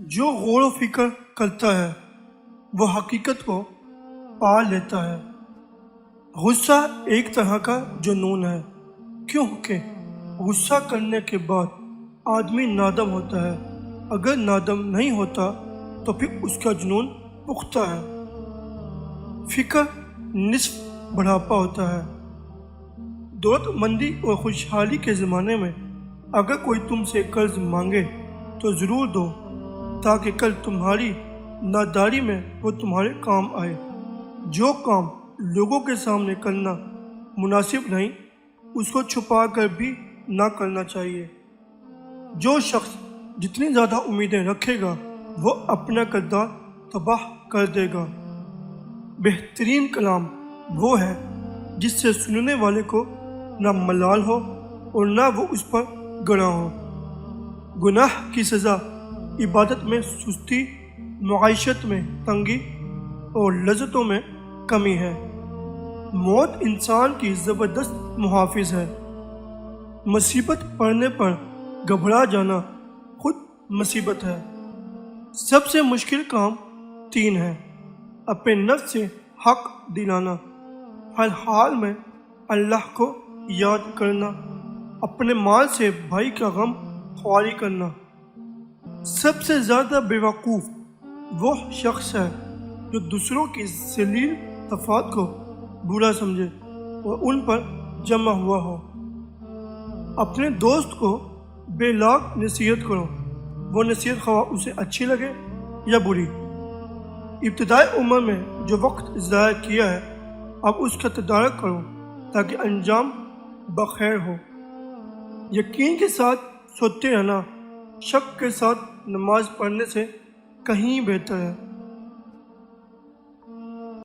جو غور و فکر کرتا ہے وہ حقیقت کو پا لیتا ہے۔ غصہ ایک طرح کا جنون ہے، کیونکہ غصہ کرنے کے بعد آدمی نادم ہوتا ہے۔ اگر نادم نہیں ہوتا تو پھر اس کا جنون پختہ ہے۔ فکر نصف بڑھاپا ہوتا ہے۔ دولت مندی اور خوشحالی کے زمانے میں اگر کوئی تم سے قرض مانگے تو ضرور دو، تاکہ کل تمہاری ناداری میں وہ تمہارے کام آئے۔ جو کام لوگوں کے سامنے کرنا مناسب نہیں، اس کو چھپا کر بھی نہ کرنا چاہیے۔ جو شخص جتنی زیادہ امیدیں رکھے گا وہ اپنا کردار تباہ کر دے گا۔ بہترین کلام وہ ہے جس سے سننے والے کو نہ ملال ہو اور نہ وہ اس پر گراں ہو۔ گناہ کی سزا عبادت میں سستی، معیشت میں تنگی اور لذتوں میں کمی ہے۔ موت انسان کی زبردست محافظ ہے۔ مصیبت پڑنے پر گھبرا جانا خود مصیبت ہے۔ سب سے مشکل کام 3 ہے: اپنے نفس سے حق دلانا، ہر حال میں اللہ کو یاد کرنا، اپنے مال سے بھائی کا غم خواری کرنا۔ سب سے زیادہ بیوقوف وہ شخص ہے جو دوسروں کی ذلیل تفات کو برا سمجھے اور ان پر جمع ہوا ہو۔ اپنے دوست کو بے لاگ نصیحت کرو، وہ نصیحت خواہ اسے اچھی لگے یا بری۔ ابتدائی عمر میں جو وقت ضائع کیا ہے اب اس کا تدارک کرو تاکہ انجام بخیر ہو۔ یقین کے ساتھ سوتے رہنا شک کے ساتھ نماز پڑھنے سے کہیں بہتر ہے۔